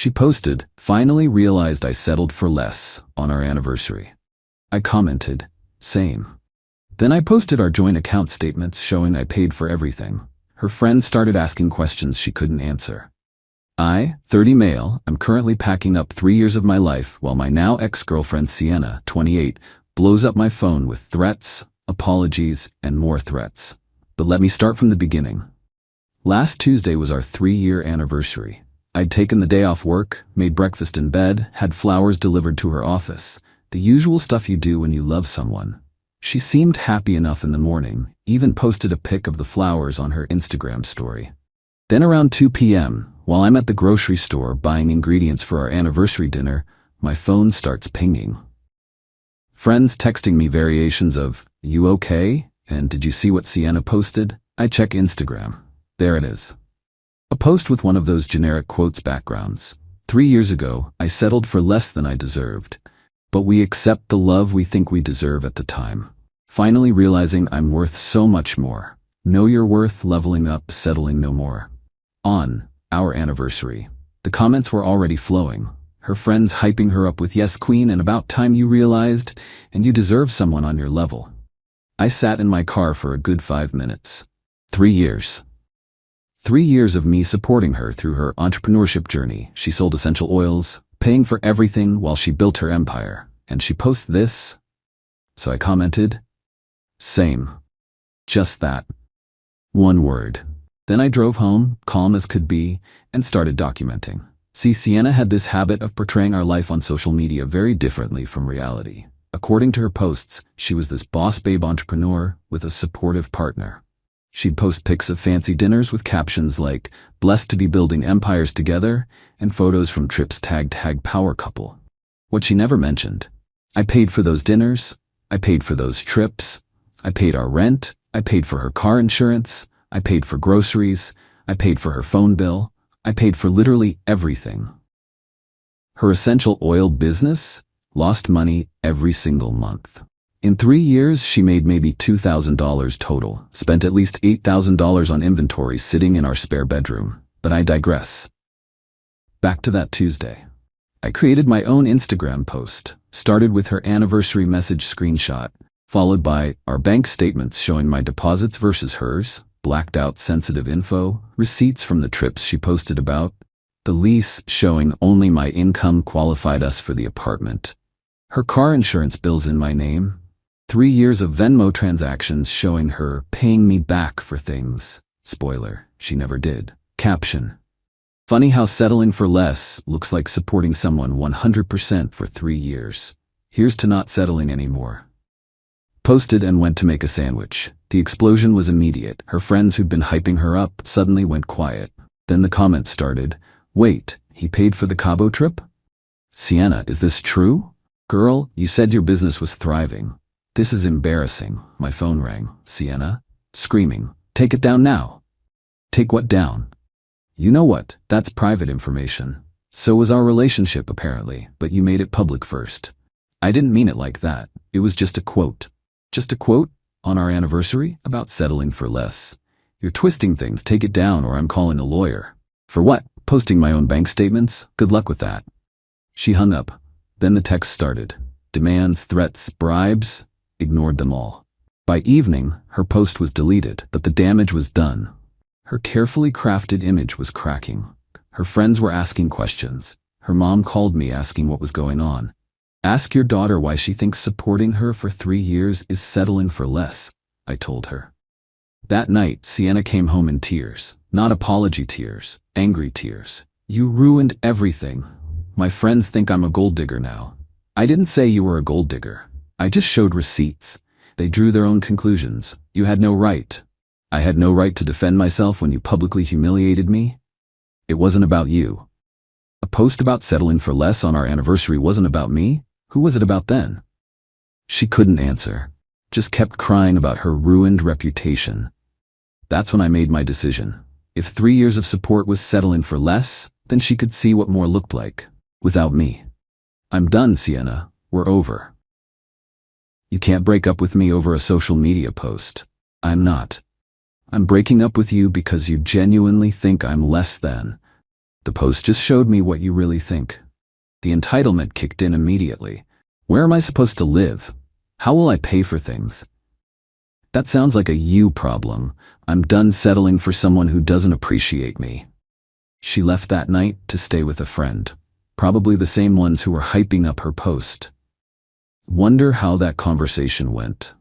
She posted, "Finally realized I settled for less on our anniversary." I commented, "Same." Then I posted our joint account statements showing I paid for everything. Her friends started asking questions she couldn't answer. I, 30 male, am currently packing up 3 years of my life while my now ex-girlfriend Sienna, 28, blows up my phone with threats, apologies, and more threats. But let me start from the beginning. Last Tuesday was our 3-year anniversary. I'd taken the day off work, made breakfast in bed, had flowers delivered to her office. The usual stuff you do when you love someone. She seemed happy enough in the morning, even posted a pic of the flowers on her Instagram story. Then around 2 p.m., while I'm at the grocery store buying ingredients for our anniversary dinner, my phone starts pinging. Friends texting me variations of, "You okay?" and "Did you see what Sienna posted?" I check Instagram. There it is. A post with one of those generic quotes backgrounds. 3 years ago, I settled for less than I deserved. But we accept the love we think we deserve at the time. Finally realizing I'm worth so much more. Know your worth, leveling up, settling no more. On our anniversary, the comments were already flowing. Her friends hyping her up with "Yes, queen," and "About time you realized," and "You deserve someone on your level." I sat in my car for a good 5 minutes. 3 years. 3 years of me supporting her through her entrepreneurship journey. She sold essential oils, paying for everything while she built her empire. And she posts this? So I commented, "Same." Just that. One word. Then I drove home, calm as could be, and started documenting. See, Sienna had this habit of portraying our life on social media very differently from reality. According to her posts, she was this boss babe entrepreneur with a supportive partner. She'd post pics of fancy dinners with captions like, "Blessed to be building empires together," and photos from trips tagged "power couple." What she never mentioned: I paid for those dinners, I paid for those trips, I paid our rent, I paid for her car insurance, I paid for groceries, I paid for her phone bill, I paid for literally everything. Her essential oil business lost money every single month. In 3 years, she made maybe $2,000 total, spent at least $8,000 on inventory sitting in our spare bedroom. But I digress. Back to that Tuesday. I created my own Instagram post, started with her anniversary message screenshot, followed by our bank statements showing my deposits versus hers, blacked out sensitive info, receipts from the trips she posted about, the lease showing only my income qualified us for the apartment, her car insurance bills in my name, 3 years of Venmo transactions showing her paying me back for things. Spoiler, she never did. Caption: Funny how settling for less looks like supporting someone 100% for 3 years. Here's to not settling anymore. Posted and went to make a sandwich. The explosion was immediate. Her friends who'd been hyping her up suddenly went quiet. Then the comments started. "Wait, he paid for the Cabo trip? Sienna, is this true? Girl, you said your business was thriving. This is embarrassing." My phone rang. Sienna, screaming, "Take it down now." Take what down? You know what? That's private information. So was our relationship apparently, but you made it public first. I didn't mean it like that. It was just a quote. Just a quote on our anniversary about settling for less. You're twisting things. Take it down or I'm calling a lawyer. For what? Posting my own bank statements? Good luck with that. She hung up. Then the text started. Demands, threats, bribes. Ignored them all. By evening, her post was deleted, but the damage was done. Her carefully crafted image was cracking. Her friends were asking questions. Her mom called me asking what was going on. Ask your daughter why she thinks supporting her for 3 years is settling for less, I told her. That night, Sienna came home in tears. Not apology tears, angry tears. You ruined everything. My friends think I'm a gold digger now. I didn't say you were a gold digger. I just showed receipts. They drew their own conclusions. You had no right. I had no right to defend myself when you publicly humiliated me. It wasn't about you. A post about settling for less on our anniversary wasn't about me. Who was it about then? She couldn't answer. Just kept crying about her ruined reputation. That's when I made my decision. If 3 years of support was settling for less, then she could see what more looked like. Without me. I'm done, Sienna. We're over. You can't break up with me over a social media post. I'm not. I'm breaking up with you because you genuinely think I'm less than. The post just showed me what you really think. The entitlement kicked in immediately. Where am I supposed to live? How will I pay for things? That sounds like a you problem. I'm done settling for someone who doesn't appreciate me. She left that night to stay with a friend, probably the same ones who were hyping up her post. Wonder how that conversation went.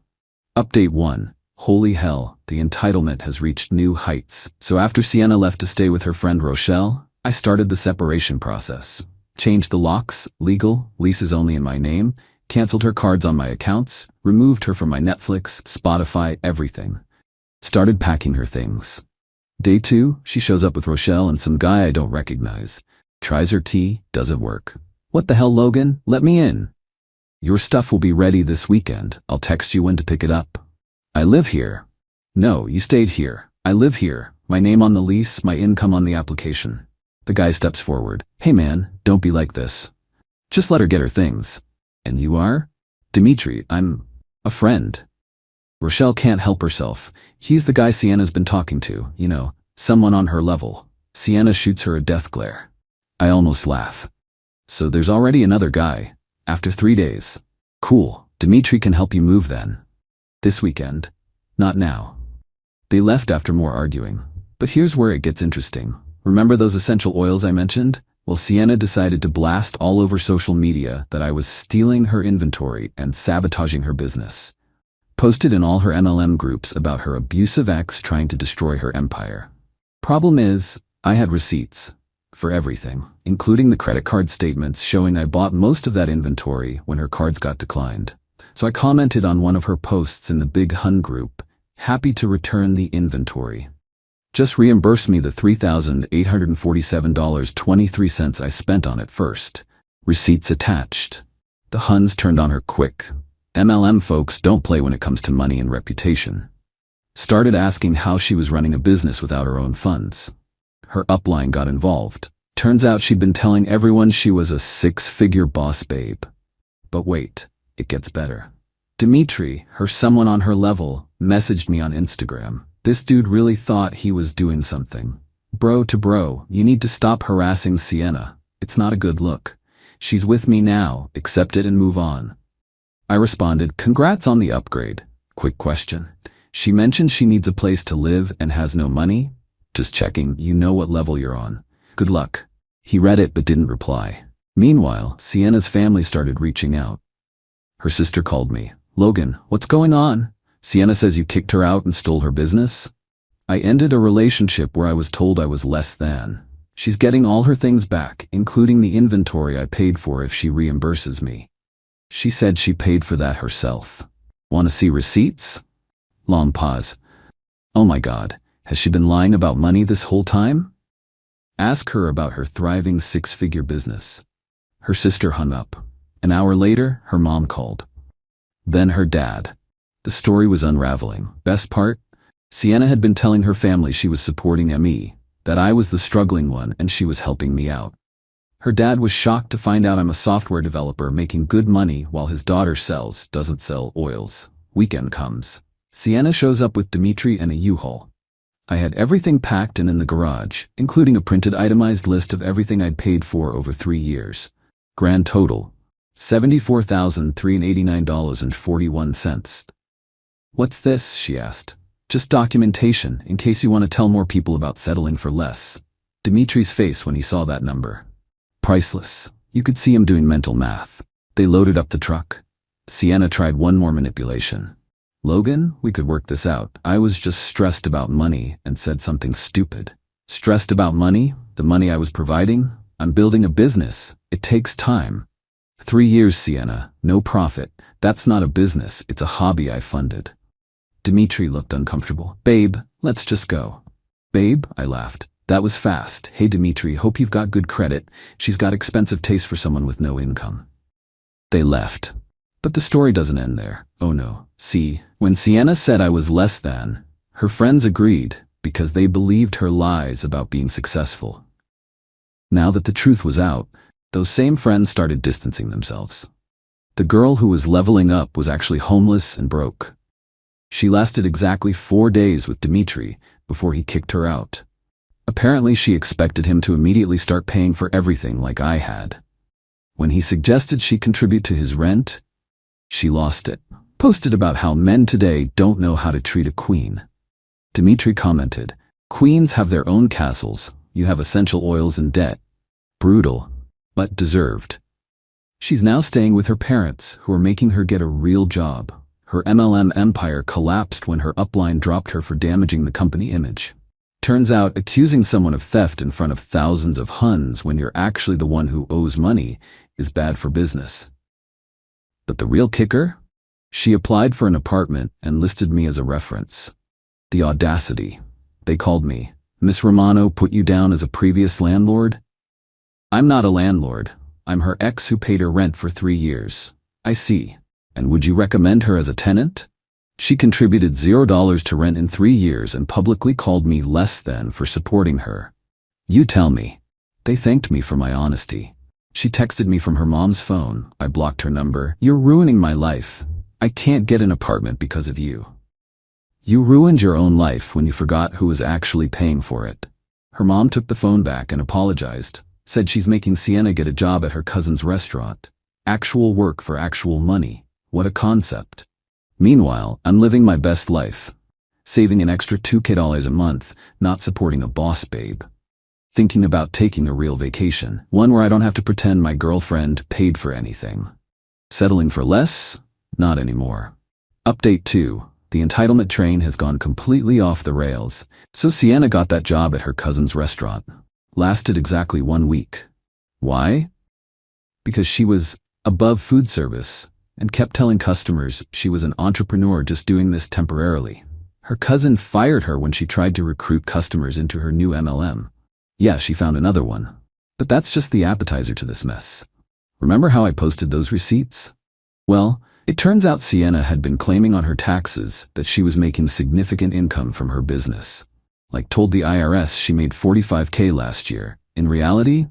Update 1. Holy hell, the entitlement has reached new heights. So after Sienna left to stay with her friend Rochelle, I started the separation process. Changed the locks, legal, leases only in my name, canceled her cards on my accounts, removed her from my Netflix, Spotify, everything. Started packing her things. Day 2, she shows up with Rochelle and some guy I don't recognize. Tries her tea, doesn't work. What the hell, Logan? Let me in. Your stuff will be ready this weekend. I'll text you when to pick it up. I live here. No, you stayed here. I live here. My name on the lease, my income on the application. The guy steps forward. Hey man, don't be like this. Just let her get her things. And you are? Dimitri, I'm a friend. Rochelle can't help herself. He's the guy Sienna's been talking to, someone on her level. Sienna shoots her a death glare. I almost laugh. So there's already another guy. After 3 days. Cool, Dimitri can help you move then. This weekend. Not now. They left after more arguing. But here's where it gets interesting. Remember those essential oils I mentioned? Well, Sienna decided to blast all over social media that I was stealing her inventory and sabotaging her business. Posted in all her MLM groups about her abusive ex trying to destroy her empire. Problem is, I had receipts for everything, including the credit card statements showing I bought most of that inventory when her cards got declined. So I commented on one of her posts in the Big Hun group, happy to return the inventory. Just reimburse me the $3,847.23 I spent on it first. Receipts attached. The Huns turned on her quick. MLM folks don't play when it comes to money and reputation. Started asking how she was running a business without her own funds. Her upline got involved. Turns out she'd been telling everyone she was a 6-figure boss babe. But wait, it gets better. Dimitri, her someone on her level, messaged me on Instagram. This dude really thought he was doing something. Bro to bro, you need to stop harassing Sienna. It's not a good look. She's with me now, accept it and move on. I responded, congrats on the upgrade. Quick question. She mentioned she needs a place to live and has no money? Just checking, you know what level you're on. Good luck. He read it but didn't reply. Meanwhile, Sienna's family started reaching out. Her sister called me. Logan, what's going on? Sienna says you kicked her out and stole her business? I ended a relationship where I was told I was less than. She's getting all her things back, including the inventory I paid for if she reimburses me. She said she paid for that herself. Want to see receipts? Long pause. Oh my God, has she been lying about money this whole time? Ask her about her thriving 6-figure business. Her sister hung up. An hour later, her mom called. Then her dad. The story was unraveling. Best part? Sienna had been telling her family she was supporting me, that I was the struggling one and she was helping me out. Her dad was shocked to find out I'm a software developer making good money while his daughter doesn't sell oils. Weekend comes. Sienna shows up with Dimitri and a U-Haul. I had everything packed and in the garage, including a printed itemized list of everything I'd paid for over 3 years. Grand total, $74,389.41. What's this? She asked. Just documentation, in case you want to tell more people about settling for less. Dimitri's face when he saw that number. Priceless. You could see him doing mental math. They loaded up the truck. Sienna tried one more manipulation. Logan, we could work this out. I was just stressed about money and said something stupid. Stressed about money? The money I was providing? I'm building a business. It takes time. 3 years, Sienna. No profit. That's not a business. It's a hobby I funded. Dimitri looked uncomfortable. Babe, let's just go. Babe? I laughed. That was fast. Hey Dimitri, hope you've got good credit. She's got expensive taste for someone with no income. They left. But the story doesn't end there. Oh no. See, when Sienna said I was less than, her friends agreed because they believed her lies about being successful. Now that the truth was out, those same friends started distancing themselves. The girl who was leveling up was actually homeless and broke. She lasted exactly 4 days with Dimitri before he kicked her out. Apparently, she expected him to immediately start paying for everything like I had. When he suggested she contribute to his rent, she lost it. Posted about how men today don't know how to treat a queen. Dimitri commented, "Queens have their own castles, you have essential oils and debt. Brutal, but deserved." She's now staying with her parents, who are making her get a real job. Her MLM empire collapsed when her upline dropped her for damaging the company image. Turns out, accusing someone of theft in front of thousands of Huns when you're actually the one who owes money is bad for business. But the real kicker? She applied for an apartment and listed me as a reference. The audacity. They called me, "Miss Romano put you down as a previous landlord?" I'm not a landlord. I'm her ex who paid her rent for 3 years. I see. And would you recommend her as a tenant? She contributed $0 to rent in 3 years and publicly called me less than for supporting her. You tell me. They thanked me for my honesty. She texted me from her mom's phone. I blocked her number. "You're ruining my life. I can't get an apartment because of you." You ruined your own life when you forgot who was actually paying for it. Her mom took the phone back and apologized, said she's making Sienna get a job at her cousin's restaurant. Actual work for actual money. What a concept. Meanwhile, I'm living my best life. Saving an extra $2K a month, not supporting a boss babe. Thinking about taking a real vacation, one where I don't have to pretend my girlfriend paid for anything. Settling for less? Not anymore. Update 2. The entitlement train has gone completely off the rails, so Sienna got that job at her cousin's restaurant. Lasted exactly 1 week. Why? Because she was above food service and kept telling customers she was an entrepreneur just doing this temporarily. Her cousin fired her when she tried to recruit customers into her new MLM. Yeah, she found another one. But that's just the appetizer to this mess. Remember how I posted those receipts? Well, it turns out Sienna had been claiming on her taxes that she was making significant income from her business. Like told the IRS she made $45K last year. In reality,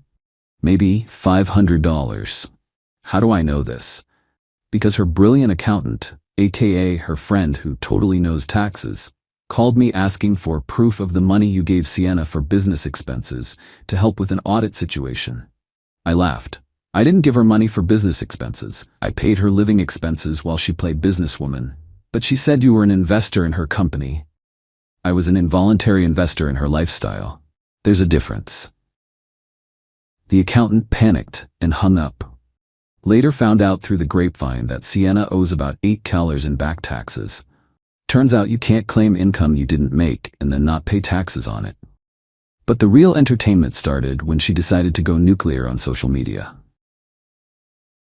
maybe $500. How do I know this? Because her brilliant accountant, aka her friend who totally knows taxes, called me asking for proof of the money you gave Sienna for business expenses to help with an audit situation. I laughed. I didn't give her money for business expenses. I paid her living expenses while she played businesswoman. But she said you were an investor in her company. I was an involuntary investor in her lifestyle. There's a difference. The accountant panicked and hung up. Later found out through the grapevine that Sienna owes about $8 in back taxes. Turns out you can't claim income you didn't make and then not pay taxes on it. But the real entertainment started when she decided to go nuclear on social media.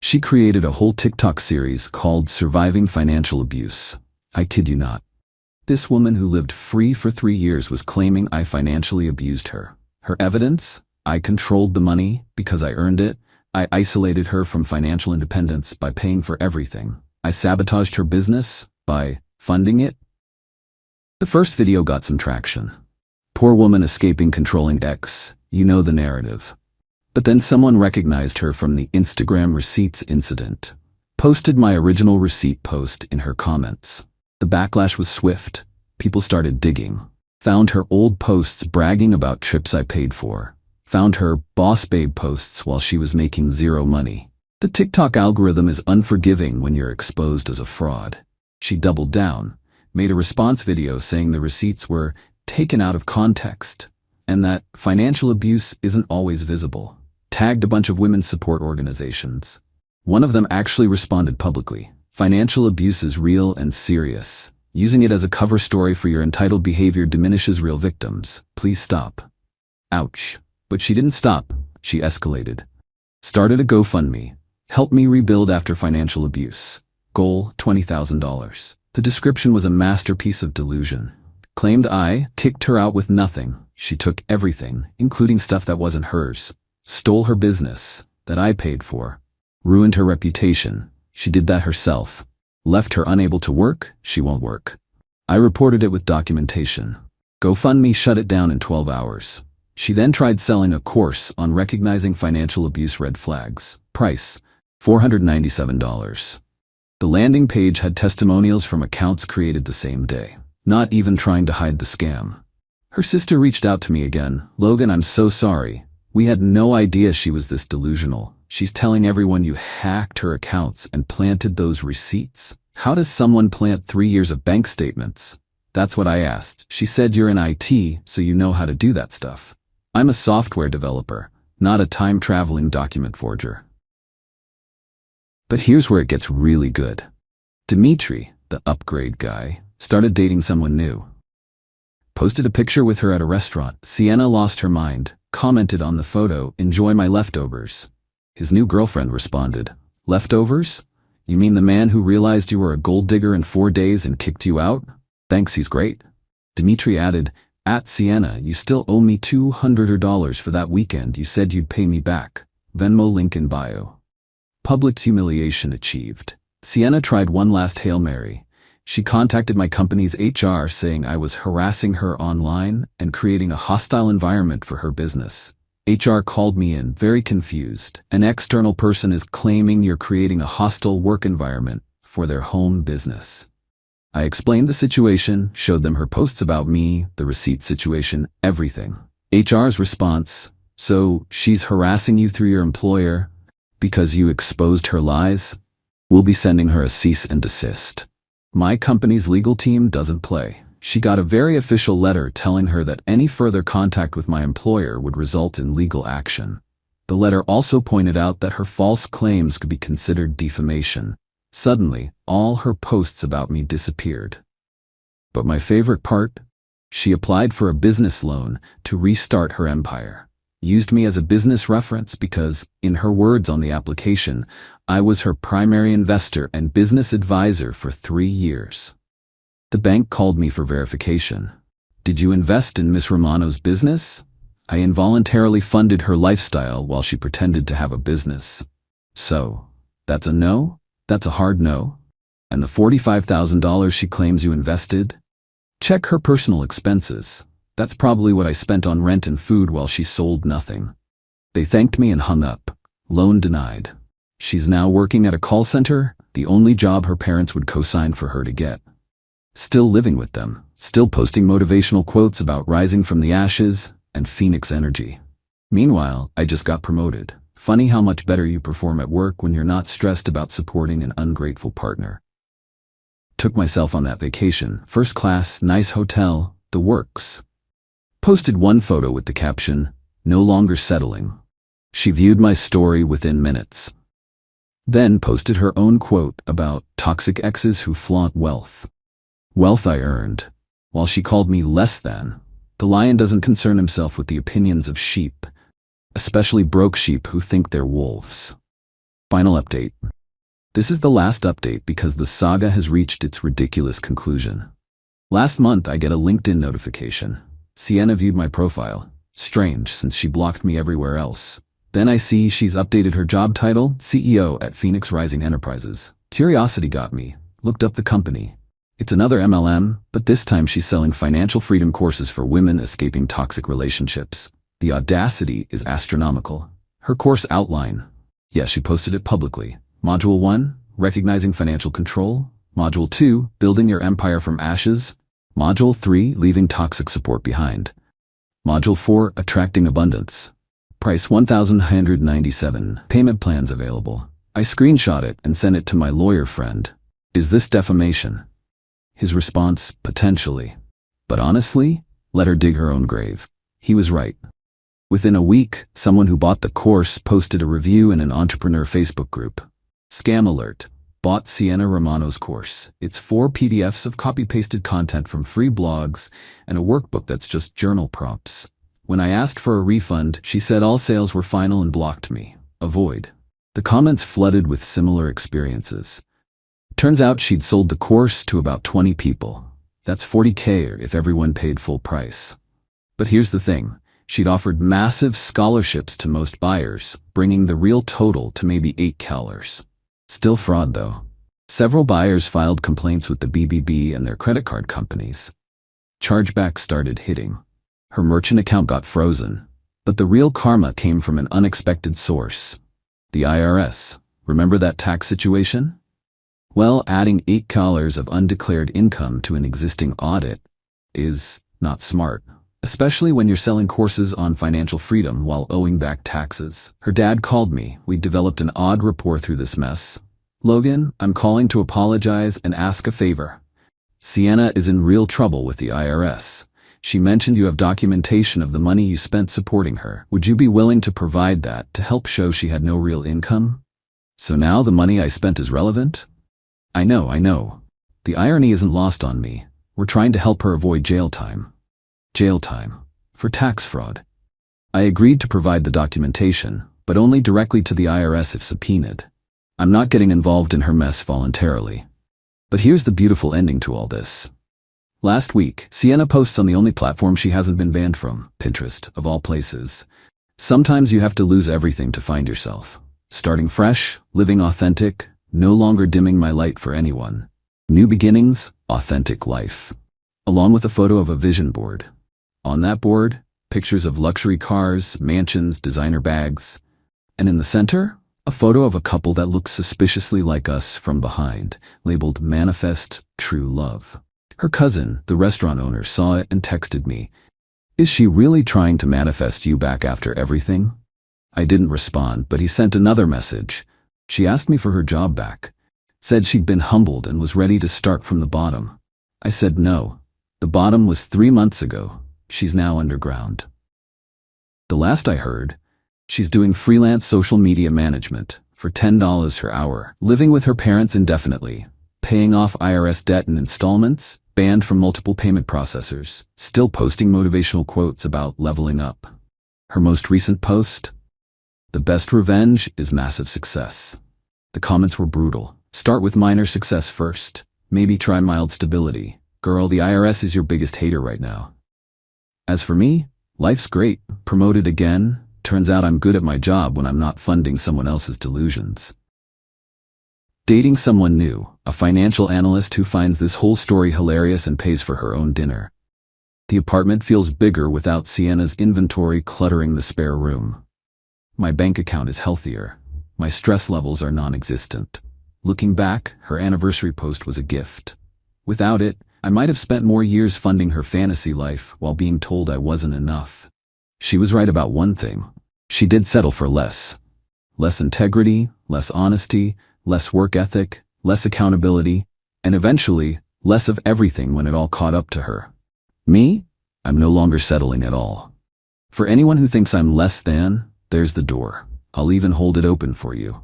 She created a whole TikTok series called Surviving Financial Abuse. I kid you not. This woman who lived free for 3 years was claiming I financially abused her. Her evidence? I controlled the money because I earned it. I isolated her from financial independence by paying for everything. I sabotaged her business by funding it. The first video got some traction. Poor woman escaping controlling ex. You know the narrative. But then someone recognized her from the Instagram receipts incident. Posted my original receipt post in her comments. The backlash was swift. People started digging. Found her old posts bragging about trips I paid for. Found her boss babe posts while she was making zero money. The TikTok algorithm is unforgiving when you're exposed as a fraud. She doubled down, made a response video saying the receipts were taken out of context, and that financial abuse isn't always visible. Tagged a bunch of women's support organizations. One of them actually responded publicly. Financial abuse is real and serious. Using it as a cover story for your entitled behavior diminishes real victims. Please stop. Ouch. But she didn't stop. She escalated. Started a GoFundMe. Help me rebuild after financial abuse. Goal, $20,000. The description was a masterpiece of delusion. Claimed I kicked her out with nothing. She took everything, including stuff that wasn't hers. Stole her business, that I paid for. Ruined her reputation. She did that herself. Left her unable to work. She won't work. I reported it with documentation. GoFundMe shut it down in 12 hours. She then tried selling a course on recognizing financial abuse red flags. Price, $497. The landing page had testimonials from accounts created the same day. Not even trying to hide the scam. Her sister reached out to me again. "Logan, I'm so sorry. We had no idea she was this delusional. She's telling everyone you hacked her accounts and planted those receipts. How does someone plant 3 years of bank statements?" That's what I asked. She said, "You're in IT, so you know how to do that stuff." I'm a software developer, not a time-traveling document forger. But here's where it gets really good. Dimitri, the upgrade guy, started dating someone new. Posted a picture with her at a restaurant. Sienna lost her mind, commented on the photo, "Enjoy my leftovers." His new girlfriend responded, "Leftovers? You mean the man who realized you were a gold digger in 4 days and kicked you out? Thanks, he's great." Dimitri added, "At Sienna, you still owe me $200 for that weekend. You said you'd pay me back. Venmo link in bio." Public humiliation achieved. Sienna tried one last Hail Mary. She contacted my company's HR saying I was harassing her online and creating a hostile environment for her business. HR called me in, very confused. "An external person is claiming you're creating a hostile work environment for their home business." I explained the situation, showed them her posts about me, the receipt situation, everything. HR's response, "So she's harassing you through your employer because you exposed her lies? We'll be sending her a cease and desist." My company's legal team doesn't play. She got a very official letter telling her that any further contact with my employer would result in legal action. The letter also pointed out that her false claims could be considered defamation. Suddenly, all her posts about me disappeared. But my favorite part? She applied for a business loan to restart her empire. Used me as a business reference because, in her words on the application, I was her primary investor and business advisor for 3 years. The bank called me for verification. "Did you invest in Miss Romano's business?" I involuntarily funded her lifestyle while she pretended to have a business. "So, that's a no? That's a hard no? And the $45,000 she claims you invested? Check her personal expenses. That's probably what I spent on rent and food while she sold nothing." They thanked me and hung up. Loan denied. She's now working at a call center, the only job her parents would co-sign for her to get. Still living with them, still posting motivational quotes about rising from the ashes and Phoenix energy. Meanwhile, I just got promoted. Funny how much better you perform at work when you're not stressed about supporting an ungrateful partner. Took myself on that vacation, first class, nice hotel, the works. Posted one photo with the caption, "No longer settling." She viewed my story within minutes. Then posted her own quote about toxic exes who flaunt wealth. Wealth I earned. While she called me less than, the lion doesn't concern himself with the opinions of sheep, especially broke sheep who think they're wolves. Final update. This is the last update because the saga has reached its ridiculous conclusion. Last month I get a LinkedIn notification. Sienna viewed my profile. Strange, since she blocked me everywhere else. Then I see she's updated her job title, CEO at Phoenix Rising Enterprises. Curiosity got me. Looked up the company. It's another MLM, but this time she's selling financial freedom courses for women escaping toxic relationships. The audacity is astronomical. Her course outline. Yes, she posted it publicly. Module 1, Recognizing Financial Control. Module 2, Building Your Empire from Ashes. Module 3, Leaving Toxic Support Behind. Module 4, Attracting Abundance. Price $1,197. Payment plans available. I screenshot it and sent it to my lawyer friend. "Is this defamation?" His response, "Potentially. But honestly, let her dig her own grave." He was right. Within a week, someone who bought the course posted a review in an entrepreneur Facebook group. Scam alert. Bought Sienna Romano's course. It's 4 PDFs of copy-pasted content from free blogs and a workbook that's just journal prompts. When I asked for a refund, she said all sales were final and blocked me. Avoid. The comments flooded with similar experiences. Turns out she'd sold the course to about 20 people. That's $40K if everyone paid full price. But here's the thing. She'd offered massive scholarships to most buyers, bringing the real total to maybe $8. Still fraud though. Several buyers filed complaints with the BBB and their credit card companies. Chargebacks started hitting. Her merchant account got frozen. But the real karma came from an unexpected source. The IRS. Remember that tax situation? Well, adding $8 of undeclared income to an existing audit is not smart. especially when you're selling courses on financial freedom while owing back taxes. Her dad called me. We developed an odd rapport through this mess. Logan, I'm calling to apologize and ask a favor. Sienna is in real trouble with the IRS. She mentioned you have documentation of the money you spent supporting her. Would you be willing to provide that to help show she had no real income? So now the money I spent is relevant? I know. The irony isn't lost on me. We're trying to help her avoid jail time. Jail time. For tax fraud. I agreed to provide the documentation, but only directly to the IRS if subpoenaed. I'm not getting involved in her mess voluntarily. But here's the beautiful ending to all this. Last week, Sienna posts on the only platform she hasn't been banned from, Pinterest, of all places. Sometimes you have to lose everything to find yourself. Starting fresh, living authentic, no longer dimming my light for anyone. New beginnings, authentic life. Along with a photo of a vision board. On that board, pictures of luxury cars, mansions, designer bags. And in the center, a photo of a couple that looks suspiciously like us from behind, labeled Manifest True Love. Her cousin, the restaurant owner, saw it and texted me, "Is she really trying to manifest you back after everything?" I didn't respond, but he sent another message. She asked me for her job back. Said she'd been humbled and was ready to start from the bottom. I said no. The bottom was 3 months ago. She's now underground. The last I heard, she's doing freelance social media management for $10 her hour, living with her parents indefinitely, paying off IRS debt in installments, banned from multiple payment processors, still posting motivational quotes about leveling up. Her most recent post? The best revenge is massive success. The comments were brutal. Start with minor success first. Maybe try mild stability. Girl, the IRS is your biggest hater right now. As for me, life's great. Promoted again. Turns out I'm good at my job when I'm not funding someone else's delusions. Dating someone new, a financial analyst who finds this whole story hilarious and pays for her own dinner. The apartment feels bigger without Sienna's inventory cluttering the spare room. My bank account is healthier. My stress levels are non-existent. Looking back, her anniversary post was a gift. Without it, I might have spent more years funding her fantasy life while being told I wasn't enough. She was right about one thing. She did settle for less. Less integrity, less honesty, less work ethic, less accountability, and eventually, less of everything when it all caught up to her. Me? I'm no longer settling at all. For anyone who thinks I'm less than, there's the door. I'll even hold it open for you.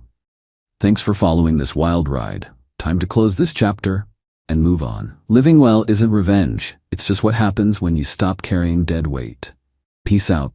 Thanks for following this wild ride. Time to close this chapter and move on. Living well isn't revenge. It's just what happens when you stop carrying dead weight. Peace out.